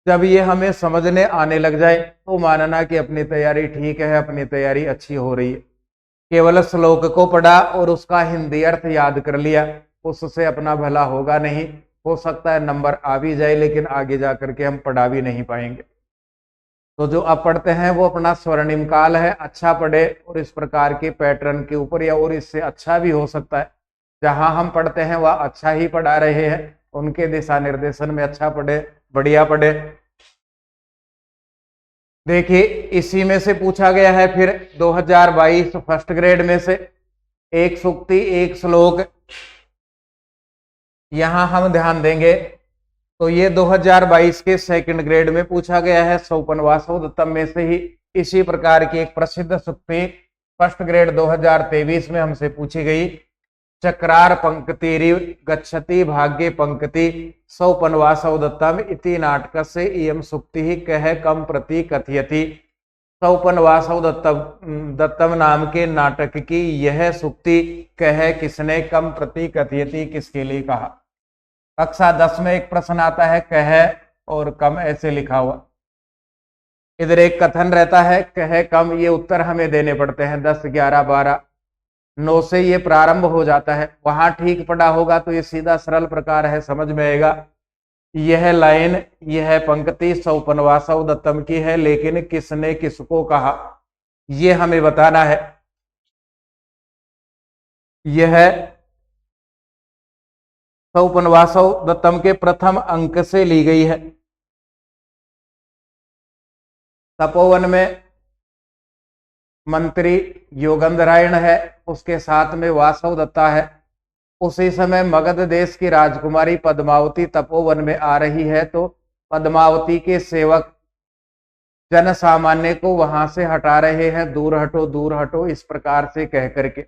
जब ये हमें समझने आने लग जाए तो मानना कि अपनी तैयारी ठीक है, अपनी तैयारी अच्छी हो रही है। केवल श्लोक को पढ़ा और उसका हिंदी अर्थ याद कर लिया, उससे अपना भला होगा नहीं। हो सकता है नंबर आ भी जाए, लेकिन आगे जा करके हम पढ़ा भी नहीं पाएंगे। तो जो अब पढ़ते हैं वो अपना स्वर्णिम काल है, अच्छा पढ़े और इस प्रकार के पैटर्न के ऊपर, या और इससे अच्छा भी हो सकता है। जहां हम पढ़ते हैं वह अच्छा ही पढ़ा रहे हैं, उनके दिशा निर्देशन में अच्छा पढ़े, बढ़िया पढ़े। देखिए इसी में से पूछा गया है फिर 2022 फर्स्ट ग्रेड में से एक सूक्ति एक श्लोक, यहां हम ध्यान देंगे तो ये 2022 के सेकंड ग्रेड में पूछा गया है सोपन वासवदत्तम में से ही। इसी प्रकार की एक प्रसिद्ध सूक्ति फर्स्ट ग्रेड 2023 में हमसे पूछी गई, चक्रार पंक्तिरिव गच्छति भाग्ये पंक्ति सोपन वासवदत्तम इति नाटकस्य इयं सूक्ति कह कम प्रति कथयति। सोपन वासवदत्तम नाम के नाटक की यह सूक्ति कह किसने, कम प्रति कथयति किसके लिए कहा। कक्षा 10 में एक प्रश्न आता है कह और कम ऐसे लिखा हुआ, इधर एक कथन रहता है कह कम, ये उत्तर हमें देने पड़ते हैं 10, 11, 12, 9 से ये प्रारंभ हो जाता है। वहां ठीक पढ़ा होगा तो ये सीधा सरल प्रकार है, समझ में आएगा। यह लाइन यह पंक्ति सोपन वासवदत्तम की है, लेकिन किसने किसको कहा ये हमें बताना है। यह सोपन वासवदत्तम के प्रथम अंक से ली गई है। तपोवन में मंत्री योगंधरायण है, उसके साथ में वासवदत्ता है। उसी समय मगध देश की राजकुमारी पद्मावती तपोवन में आ रही है, तो पद्मावती के सेवक जन सामान्य को वहां से हटा रहे हैं, दूर हटो इस प्रकार से कह करके।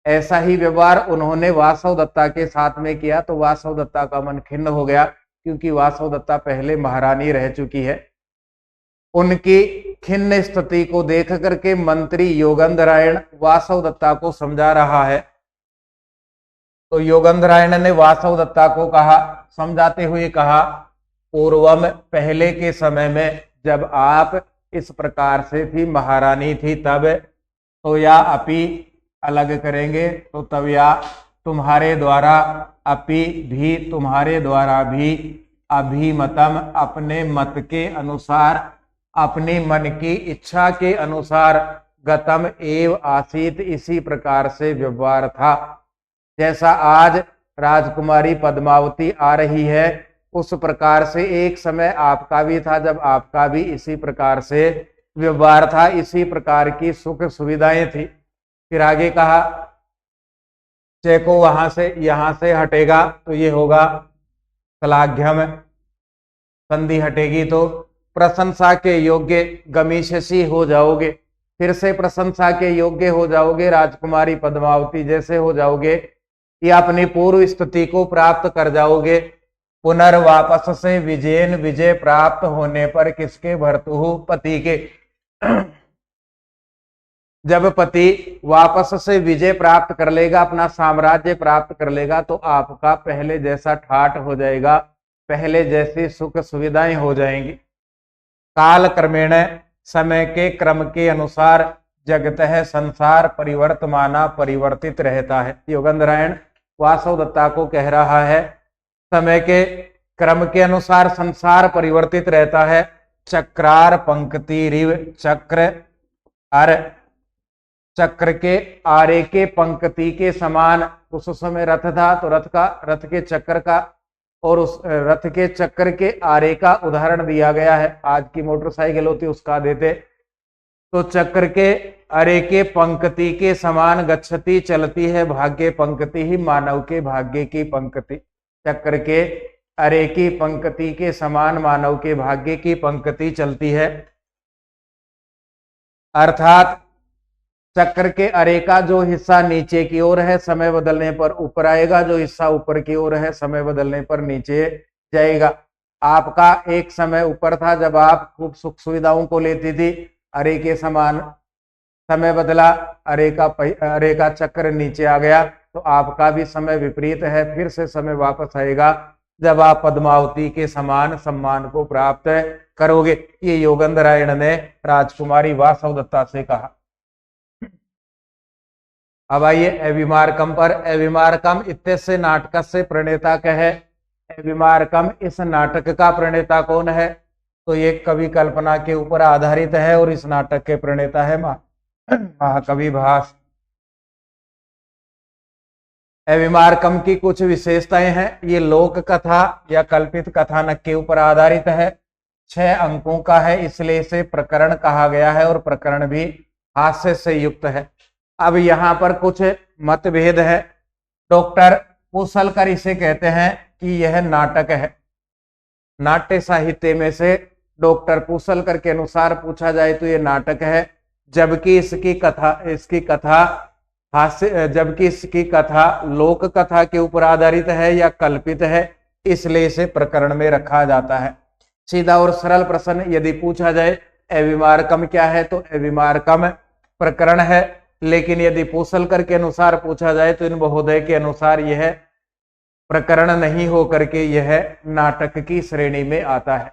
ऐसा ही व्यवहार उन्होंने वासवदत्ता के साथ में किया, तो वासवदत्ता का मन खिन्न हो गया, क्योंकि वासवदत्ता पहले महारानी रह चुकी है। उनकी खिन्न स्थिति को देख करके मंत्री योगंधरायण वासवदत्ता को समझा रहा है। तो योगंधरायण ने वासवदत्ता को कहा, समझाते हुए कहा, पूर्वम पहले के समय में जब आप इस प्रकार से थी, महारानी थी तब, तो या अपी अलग करेंगे तो तब या तुम्हारे द्वारा, अपि भी तुम्हारे द्वारा भी, अभिमतम अपने मत के अनुसार, अपने मन की इच्छा के अनुसार, गतम एव आसीत इसी प्रकार से व्यवहार था। जैसा आज राजकुमारी पद्मावती आ रही है उस प्रकार से एक समय आपका भी था, जब आपका भी इसी प्रकार से व्यवहार था, इसी प्रकार की सुख सुविधाएं थी। फिर आगे कहा चेको वहां से यहां से हटेगा तो ये होगा श्लाघ्यम, संधि हटेगी तो प्रशंसा के योग्य, गमीशसी हो जाओगे, फिर से प्रशंसा के योग्य हो जाओगे, राजकुमारी पद्मावती जैसे हो जाओगे, या अपनी पूर्व स्थिति को प्राप्त कर जाओगे। पुनर्वापस से विजयन, विजय प्राप्त होने पर किसके भर्तु, पति के। जब पति वापस से विजय प्राप्त कर लेगा, अपना साम्राज्य प्राप्त कर लेगा, तो आपका पहले जैसा ठाठ हो जाएगा, पहले जैसी सुख सुविधाएं हो जाएंगी। काल क्रमेण, समय के क्रम के अनुसार, जगत है संसार परिवर्तमाना, परिवर्तित रहता है। योगंधरायण वासवदत्ता को कह रहा है समय के क्रम के अनुसार संसार परिवर्तित रहता है। चक्रार पंक्ति रिव, चक्र अर, चक्र के आरे के पंक्ति के समान। उस समय रथ था तो रथ के चक्र का और उस रथ के चक्र के आरे का उदाहरण दिया गया है। आज की मोटरसाइकिल होती उसका देते, तो चक्र के अरे के पंक्ति के समान गच्छति चलती है, भाग्य पंक्ति ही मानव के भाग्य की पंक्ति। चक्र के अरे की पंक्ति के समान मानव के भाग्य की पंक्ति चलती है। अर्थात चक्र के अरे का जो हिस्सा नीचे की ओर है समय बदलने पर ऊपर आएगा, जो हिस्सा ऊपर की ओर है समय बदलने पर नीचे जाएगा। आपका एक समय ऊपर था जब आप खूब सुख सुविधाओं को लेती थी, अरे के समान समय बदला, अरे का चक्र नीचे आ गया, तो आपका भी समय विपरीत है। फिर से समय वापस आएगा जब आप पद्मावती के समान सम्मान को प्राप्त करोगे। ये योगंधरायण ने राजकुमारी वासवदत्ता से कहा। अब आइए अविमार्कम पर। अविमार्कम इत्यस्य नाटक से प्रणेता कहे। अविमार्कम इस नाटक का प्रणेता कौन है? तो ये कवि कल्पना के ऊपर आधारित है और इस नाटक के प्रणेता है महाकवि भास। अविमार्कम की कुछ विशेषताएं हैं। ये लोक कथा या कल्पित कथानक के ऊपर आधारित है, 6 अंकों का है, इसलिए इसे प्रकरण कहा गया है और प्रकरण भी हास्य से युक्त है। अब यहाँ पर कुछ मतभेद है। डॉक्टर पूसलकर इसे कहते हैं कि यह नाटक है। नाट्य साहित्य में से डॉक्टर पूसलकर के अनुसार पूछा जाए तो यह नाटक है, जबकि इसकी कथा लोक कथा के ऊपर आधारित है या कल्पित है, इसलिए इसे प्रकरण में रखा जाता है। सीधा और सरल प्रश्न यदि पूछा जाए अविमार्कम क्या है, तो अविमार्कम प्रकरण है। लेकिन यदि पूसलकर के अनुसार पूछा जाए तो इन महोदय के अनुसार यह प्रकरण नहीं होकर के यह नाटक की श्रेणी में आता है।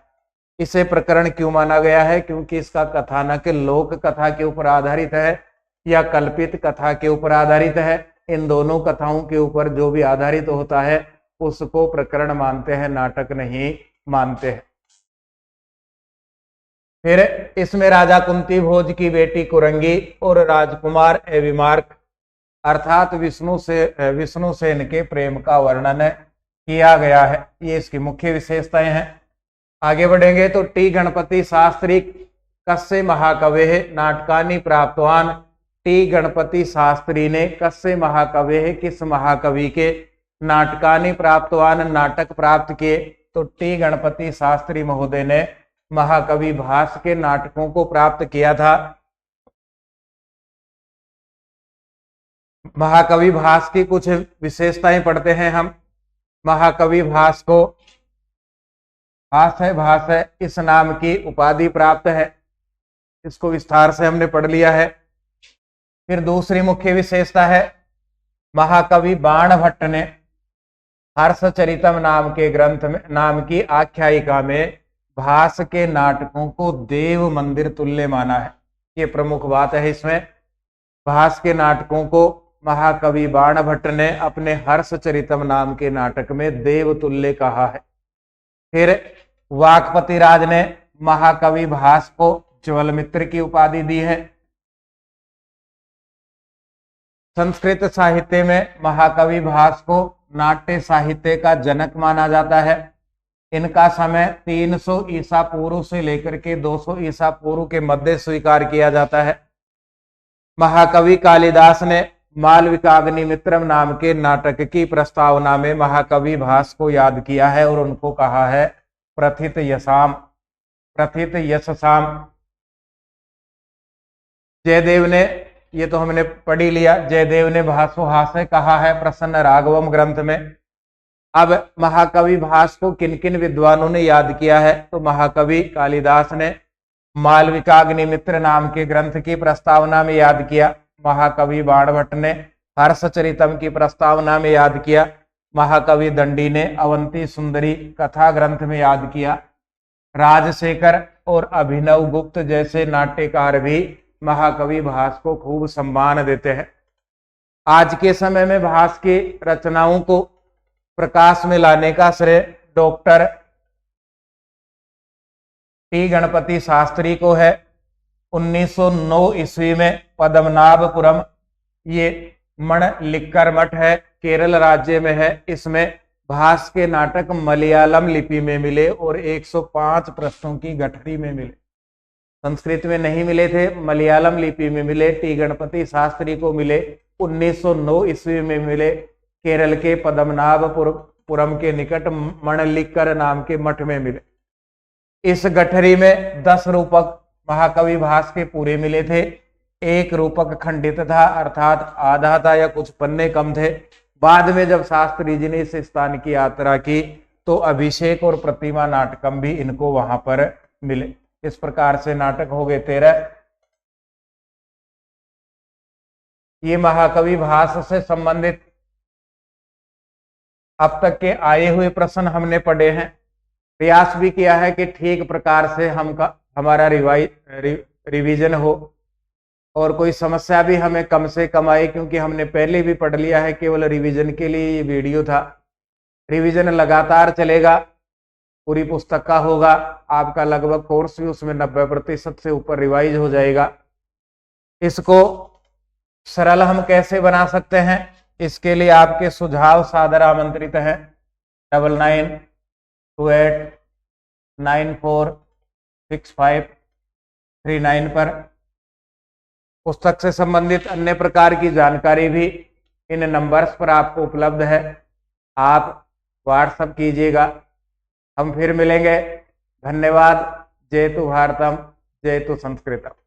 इसे प्रकरण क्यों माना गया है? क्योंकि इसका कथानक लोक कथा के ऊपर आधारित है या कल्पित कथा के ऊपर आधारित है। इन दोनों कथाओं के ऊपर जो भी आधारित होता है उसको प्रकरण मानते हैं, नाटक नहीं मानते हैं। फिर इसमें राजा कुंती भोज की बेटी कुरंगी और राजकुमार अविमार्क अर्थात विष्णु सेन के प्रेम का वर्णन किया गया है। ये इसकी मुख्य विशेषताएं हैं। आगे बढ़ेंगे तो टी गणपति शास्त्री कस्य महाकवे नाटकानि प्राप्तवान। टी गणपति शास्त्री ने कस्य महाकवे किस महाकवि के नाटकानि प्राप्तवान नाटक प्राप्त किए? तो टी गणपति शास्त्री महोदय ने महाकवि भास के नाटकों को प्राप्त किया था। महाकवि भास की कुछ विशेषताएं पढ़ते हैं हम। महाकवि भास को भास है इस नाम की उपाधि प्राप्त है, इसको विस्तार से हमने पढ़ लिया है। फिर दूसरी मुख्य विशेषता है महाकवि बाण भट्ट ने हर्षचरितम नाम के ग्रंथ में नाम की आख्यायिका में भास के नाटकों को देव मंदिर तुल्य माना है। ये प्रमुख बात है इसमें। भास के नाटकों को महाकवि बाण भट्ट ने अपने हर्षचरितम नाम के नाटक में देव तुल्य कहा है। फिर वाकपति राज ने महाकवि भास को ज्वल मित्र की उपाधि दी है। संस्कृत साहित्य में महाकवि भास को नाट्य साहित्य का जनक माना जाता है। इनका समय 300 ईसा पूर्व से लेकर के 200 ईसा पूर्व के मध्य स्वीकार किया जाता है। महाकवि कालिदास ने मालविकाग्निमित्रम नाम के नाटक की प्रस्तावना में महाकवि भास को याद किया है और उनको कहा है प्रथित यशसाम। जयदेव ने, ये तो हमने पढ़ी लिया, जयदेव ने भासोहास्य कहा है प्रसन्न राघवम ग्रंथ में। अब महाकवि भास को किन किन विद्वानों ने याद किया है? तो महाकवि कालिदास ने मालविकाग्निमित्र नाम के ग्रंथ की प्रस्तावना में याद किया। महाकवि बाण भट्ट ने हर्षचरितम की प्रस्तावना में याद किया। महाकवि दंडी ने अवंती सुंदरी कथा ग्रंथ में याद किया। राजशेखर और अभिनव गुप्त जैसे नाट्यकार भी महाकवि भास को खूब सम्मान देते हैं। आज के समय में भास की रचनाओं को प्रकाश में लाने का श्रेय डॉक्टर टी गणपति शास्त्री को है। 1909 ईस्वी में पद्मनाभपुरम, ये मणलिक्कर मठ है, केरल राज्य में है, इसमें भास के नाटक मलयालम लिपि में मिले और 105 पृष्ठों की गठरी में मिले। संस्कृत में नहीं मिले थे, मलयालम लिपि में मिले। टी गणपति शास्त्री को मिले 1909 ईस्वी में मिले, केरल के पद्मनाभपुरम के निकट मणलिक्कर नाम के मठ में मिले। इस गठरी में 10 रूपक महाकवि भास के पूरे मिले थे। एक रूपक खंडित था, अर्थात आधा था या कुछ पन्ने कम थे। बाद में जब शास्त्री जी ने इस स्थान की यात्रा की तो अभिषेक और प्रतिमा नाटकम भी इनको वहां पर मिले। इस प्रकार से नाटक हो गए 13। ये महाकवि भास से संबंधित अब तक के आए हुए प्रश्न हमने पढ़े हैं। प्रयास भी किया है कि ठीक प्रकार से हमारा रिवीजन हो और कोई समस्या भी हमें कम से कम आए, क्योंकि हमने पहले भी पढ़ लिया है। केवल रिवीजन के लिए ये वीडियो था। रिवीजन लगातार चलेगा, पूरी पुस्तक का होगा। आपका लगभग कोर्स भी उसमें 90% से ऊपर रिवाइज हो जाएगा। इसको सरल हम कैसे बना सकते हैं, इसके लिए आपके सुझाव सादर आमंत्रित हैं। 9928946539 पर। पुस्तक से संबंधित अन्य प्रकार की जानकारी भी इन नंबर्स पर आपको उपलब्ध है, आप व्हाट्सएप कीजिएगा। हम फिर मिलेंगे। धन्यवाद। जय तु भारतम, जय तु संस्कृतम।